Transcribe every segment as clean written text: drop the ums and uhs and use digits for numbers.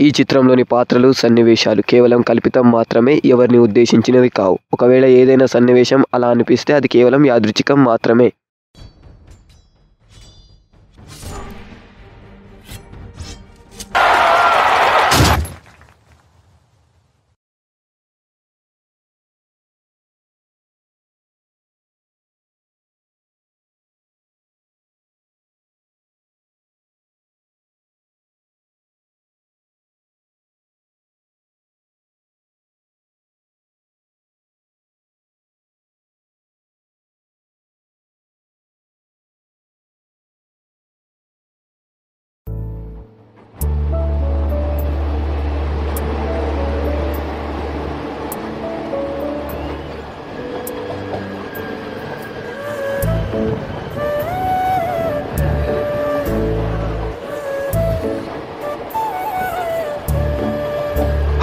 ఈ చిత్రంలోని పాత్రలు సన్నివేశాలు కేవలం కల్పితం మాత్రమే, ఎవరిని ఉద్దేశించినవి కావు. ఒకవేళ ఏదైనా సన్నివేశం అలా అనిపిస్తే అది కేవలం యాదృచ్ఛికం మాత్రమే.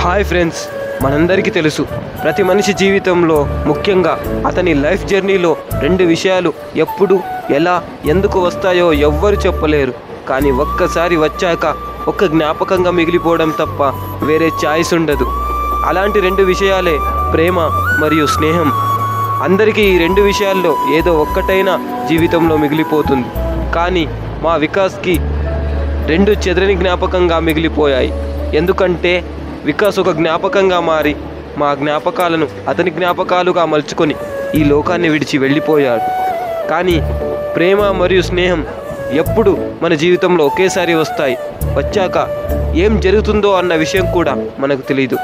హాయ్ ఫ్రెండ్స్, మనందరికీ తెలుసు ప్రతి మనిషి జీవితంలో ముఖ్యంగా అతని లైఫ్ జర్నీలో రెండు విషయాలు ఎప్పుడు ఎలా ఎందుకు వస్తాయో ఎవ్వరు చెప్పలేరు. కానీ ఒక్కసారి వచ్చాక ఒక్క జ్ఞాపకంగా మిగిలిపోవడం తప్ప వేరే ఛాయిస్ ఉండదు. అలాంటి రెండు విషయాలే ప్రేమ మరియు స్నేహం. అందరికీ ఈ రెండు విషయాల్లో ఏదో ఒక్కటైనా జీవితంలో మిగిలిపోతుంది. కానీ మా వికాస్కి రెండు చెదరని జ్ఞాపకంగా మిగిలిపోయాయి. ఎందుకంటే వికాస్ ఒక జ్ఞాపకంగా మారి మా జ్ఞాపకాలను అతని జ్ఞాపకాలుగా మలుచుకొని ఈ లోకాన్ని విడిచి వెళ్ళిపోయాడు. కానీ ప్రేమ మరియు స్నేహం ఎప్పుడు మన జీవితంలో ఒకేసారి వస్తాయి. వచ్చాక ఏం జరుగుతుందో అన్న విషయం కూడా మనకు తెలియదు.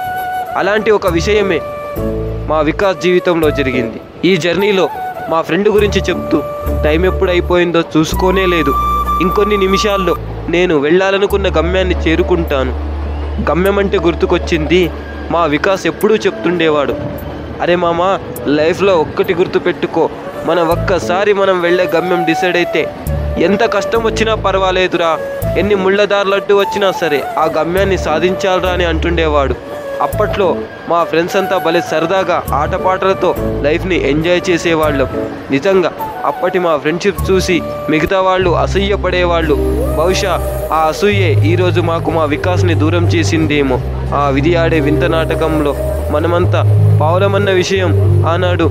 అలాంటి ఒక విషయమే మా వికాస్ జీవితంలో జరిగింది. ఈ జర్నీలో మా ఫ్రెండ్ గురించి చెప్తూ టైం ఎప్పుడు అయిపోయిందో చూసుకోనే లేదు. ఇంకొన్ని నిమిషాల్లో నేను వెళ్ళాలనుకున్న గమ్యాన్ని చేరుకుంటాను. గమ్యం అంటే గుర్తుకొచ్చింది, మా వికాస్ ఎప్పుడూ చెప్తుండేవాడు, అరే మామ, లైఫ్లో ఒక్కటి గుర్తుపెట్టుకో, ఒక్కసారి మనం వెళ్ళే గమ్యం డిసైడ్ అయితే ఎంత కష్టం వచ్చినా పర్వాలేదురా, ఎన్ని ముళ్ళదారులడ్డు వచ్చినా సరే ఆ గమ్యాన్ని సాధించాలరా అని అంటుండేవాడు. అప్పట్లో మా ఫ్రెండ్స్ అంతా భలే సరదాగా ఆటపాటలతో లైఫ్ని ఎంజాయ్ చేసేవాళ్ళం. నిజంగా అప్పటి మా ఫ్రెండ్షిప్ చూసి మిగతా వాళ్ళు అసూయపడేవాళ్ళు. బహుశా ఆ అసూయే ఈరోజు మాకు మా వికాస్ని దూరం చేసిందేమో. ఆ విధి ఆడే వింత నాటకంలో మనమంతా పావులమన్న విషయం ఆనాడు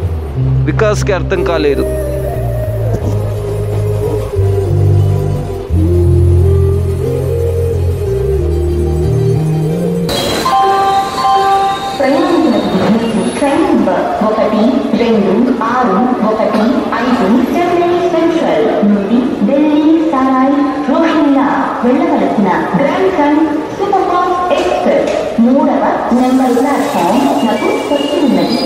వికాస్కి అర్థం కాలేదు. ట్రైన్ నంబర్ 1261 చెన్నై సెంట్రల్ నుండి ఢిల్లీ సరాయ్ రోహిల్లా వెళ్ళవలసిన grand trunk super fast express 3వ నెంబర్ ప్లాట్ఫామ్ నాకు వచ్చి ఉన్నది.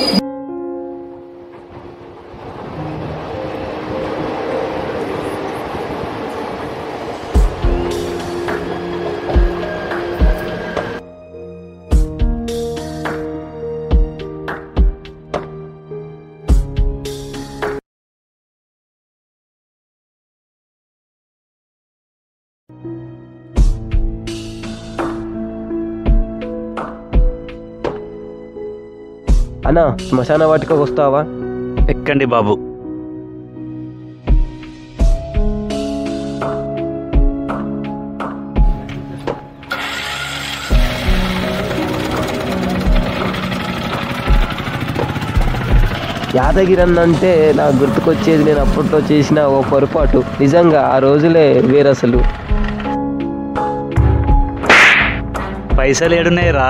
అన్నా, శ్మశాన వాటికకు వస్తావా? ఎక్కండి బాబు. యాదగిరి అన్నంటే నాకు గుర్తుకొచ్చేది నేను అప్పట్లో చేసిన ఓ పొరపాటు. నిజంగా ఆ రోజులే వేరసలు. పైసలు ఏడున్నాయిరా?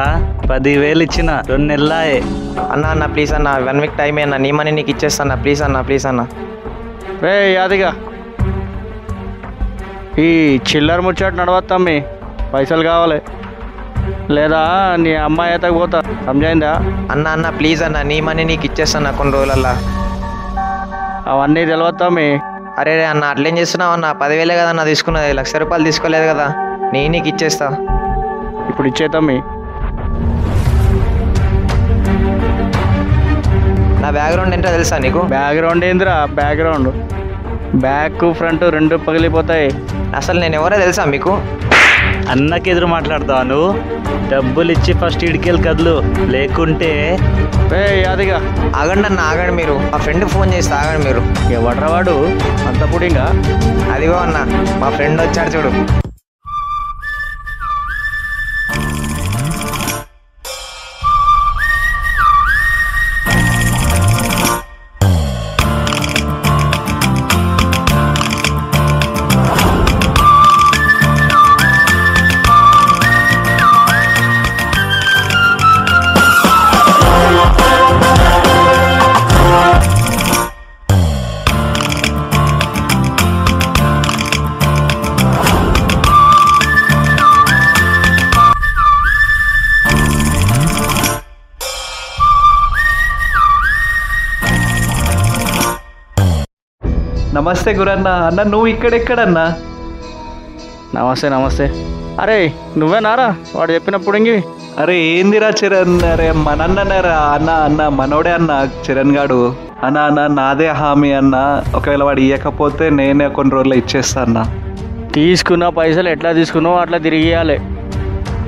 10,000 ఇచ్చిన 2 నెలలాయే. అన్న ప్లీజ్ అన్న, 1 వీక్ టైం అన్న, నీ మనీ నీకు ఇచ్చేస్తాను. ప్లీజ్ అన్న. రే యాదిగా, ఈ చిల్లర ముచ్చట నడవత్తమ్మి, పైసలు కావాలి లేదా నీ అమ్మాయి అయితే పోతా, సమజైందా? అన్న ప్లీజ్ అన్న, నీ మనీ నీకు ఇచ్చేస్తాను కొన్ని రోజులల్లా. అవన్నీ తెలియత్తమ్మి. అరే అన్న, అట్లేం చేస్తున్నావు అన్న? 10,000 కదా అన్న తీసుకున్నది, ₹1,00,000 తీసుకోలేదు కదా, నీకు ఇచ్చేస్తా. ఇప్పుడు ఇచ్చేతమ్మి. నా బ్యాక్గ్రౌండ్ ఏంటో తెలుసా నీకు? బ్యాక్గ్రౌండ్ ఏందిరా? Background back front 2 పగిలిపోతాయి. అసలు నేను ఎవరో తెలుసా మీకు? అన్నకి ఎదురు మాట్లాడతావా నువ్వు? డబ్బులు ఇచ్చి ఫస్ట్ ఇడికెళ్ళి కదులు, లేకుంటే. రే యాదిగా, ఆగండి మీరు. మా ఫ్రెండ్ ఫోన్ చేస్తే ఆగండి మీరు. ఎవడ్రా వాడు అంత పుడింగా? అదిగో అన్న, మా ఫ్రెండ్ వచ్చాడు చూడు. నమస్తే గురన్న. అన్న నువ్వు ఇక్కడెక్కడన్నా? నమస్తే నమస్తే. అరే నువ్వేనారా వాడు చెప్పినప్పుడు ఇంగి? అరే ఏందిరా చరణ్? అరే మనన్నరా అన్న. అన్న మనోడే అన్న చరణ్ గాడు. అన్న అన్న నాదే హామీ అన్న. ఒకవేళ వాడు ఇవ్వకపోతే నేనే కొన్ని రోజులు ఇచ్చేస్తా అన్న. తీసుకున్న పైసలు ఎట్లా తీసుకున్నావు అట్లా తిరిగి ఇవ్వాలి,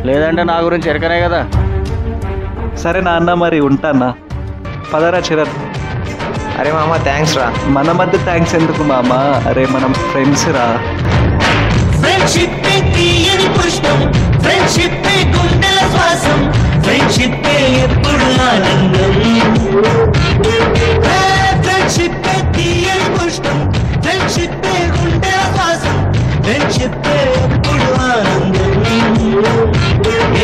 లేదంటే నా గురించి ఎరకనే కదా. సరే నా అన్న మరి ఉంటానా. పదరా చరణ్. అరే మామ థ్యాంక్స్ రా. మన మధ్య థ్యాంక్స్ ఎందుకు మామ? అరే మనం ఫ్రెండ్స్ రా. ఫ్రెండ్షిప్ తీయని పుష్పం, ఫ్రెండ్షిప్ గుండెల శ్వాసం, ఫ్రెండ్షిప్ ఎప్పుడు ఆనందం. ఫ్రెండ్షిప్ తీయని పుష్పం, ఫ్రెండ్షిప్ గుండెల శ్వాసం, ఫ్రెండ్షిప్ ఎప్పుడు ఆనందం.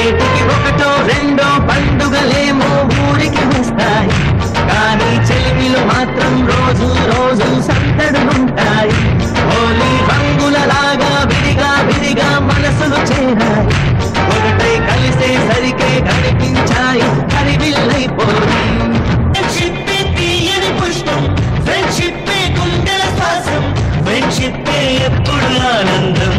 ఏటికి ఒకటో రెండో పండుగలేమో ఊరికి వస్తాయి, కానీ చెలిమిలో మాత్రం రోజు రోజు సందడులుంటాయి. హోలీ రంగులలాగా విడిగా విడిగా మనసులు చేరాయి, ఒకటై కలిసేసరికే కనిపించాయి హరివిల్లైపోయి. ఫ్రెండ్షిప్ తీయని పుష్పం, ఫ్రెండ్షిప్ గుండెల శ్వాసం, ఫ్రెండ్షిప్ ఎప్పుడు ఆనందం.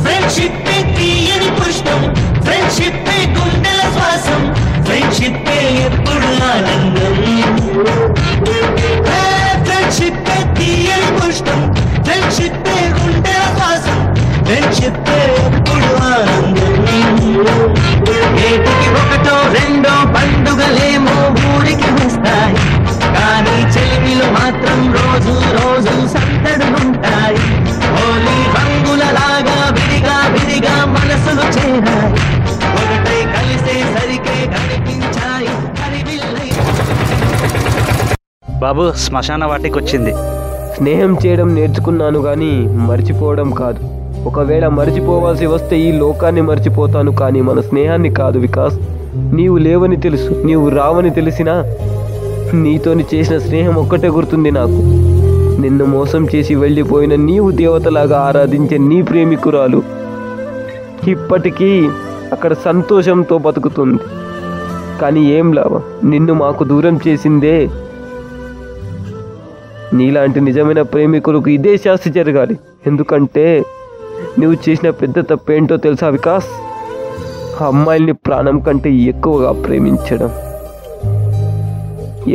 ఫ్రెండ్షిప్ తీయని పుష్పం, ఫ్రెండ్షిప్ గుండెల శ్వాసం, ఫ్రెండ్షిప్ ఎప్పుడు ఆనందం. ఫ్రెండ్షిప్ తీయని పుష్పం, ఫ్రెండ్షిప్ గుండెల శ్వాసం, ఫ్రెండ్షిప్ ఎప్పుడు ఆనందం. ఏటికి ఒకటో రెండో పండుగలేమో ఊరికి వస్తాయి, కానీ చెలిమిలో మాత్రం రోజు రోజు సందడులుంటాయి. హోలీ రంగులలాగా విడిగా విడిగా మనసులు చేరాయి, ఒకటై కలిసేసరికే కనిపించాయి హరివిల్లై. బాబు శ్మశాన వాటికి వచ్చింది. స్నేహం చేయడం నేర్చుకున్నాను కానీ మర్చిపోవడం కాదు. ఒకవేళ మర్చిపోవాల్సి వస్తే ఈ లోకాన్ని మర్చిపోతాను, కానీ మన స్నేహాన్ని కాదు. వికాస్, నీవు లేవని తెలుసు, నీవు రావని తెలిసినా నీతోని చేసిన స్నేహం ఒక్కటే గుర్తుంది నాకు. నిన్ను మోసం చేసి వెళ్ళిపోయిన నీవు దేవతలాగా ఆరాధించే నీ ప్రేమికురాలు ఇప్పటికీ అక్కడ సంతోషంతో బతుకుతుంది. కానీ ఏం లాభం, నిన్ను మాకు దూరం చేసిందే. నీలాంటి నిజమైన ప్రేమికులకు ఇదే శాస్తి జరగాలి. ఎందుకంటే నువ్వు చేసిన పెద్ద తప్పేంటో తెలుసా వికాస్? ఆ అమ్మాయిల్ని ప్రాణం కంటే ఎక్కువగా ప్రేమించడం.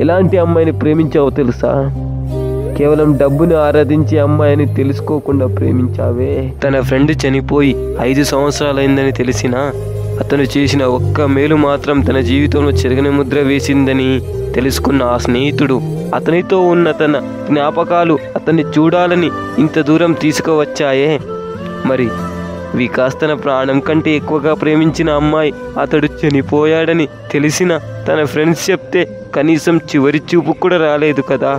ఎలాంటి అమ్మాయిని ప్రేమించావో తెలుసా? కేవలం డబ్బుని ఆరాధించే అమ్మాయిని తెలుసుకోకుండా ప్రేమించావే. తన ఫ్రెండ్ చనిపోయి 5 సంవత్సరాలైందని తెలిసినా అతను చేసిన ఒక్క మేలు మాత్రం తన జీవితంలో చెరగని ముద్ర వేసిందని తెలుసుకున్న ఆ స్నేహితుడు అతనితో ఉన్న తన జ్ఞాపకాలు అతన్ని చూడాలని ఇంత దూరం తీసుకువచ్చాయే. మరి వికాస్ తన ప్రాణం కంటే ఎక్కువగా ప్రేమించిన అమ్మాయి అతడు చనిపోయాడని తెలిసిన తన ఫ్రెండ్స్ చెప్తే కనీసం చివరి చూపు కూడా రాలేదు కదా.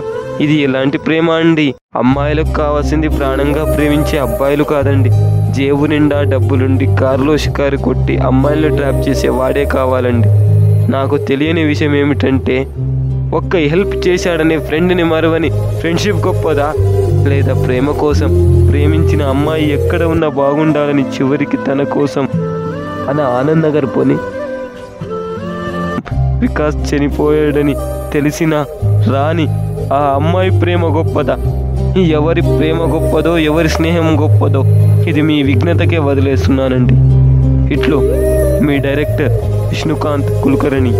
ఇది ఎలాంటి ప్రేమ అండి? అమ్మాయిలకు కావాల్సింది ప్రాణంగా ప్రేమించే అబ్బాయిలు కాదండి. జేబు నిండా డబ్బులుండి కారులో షికారు కొట్టి అమ్మాయిలను ట్రాప్ చేసే వాడే కావాలండి. నాకు తెలియని విషయం ఏమిటంటే, ఒక్క హెల్ప్ చేశాడనే ఫ్రెండ్ని మరువని ఫ్రెండ్షిప్ గొప్పదా? లేదా ప్రేమ కోసం ప్రేమించిన అమ్మాయి ఎక్కడ ఉన్నా బాగుండాలని చివరికి తన కోసం అన్న ఆనంద్ నగర్ పోని వికాస్ చనిపోయాడని తెలిసిన రాని ఆ అమ్మాయి ప్రేమ గొప్పదా? ఎవరి ప్రేమ గొప్పదో, ఎవరి స్నేహం గొప్పదో ఇది మీ విఘ్నతకే వదిలేస్తున్నానండి. ఇట్లు మీ డైరెక్టర్ విష్ణుకాంత్ కుల్కర్ణి.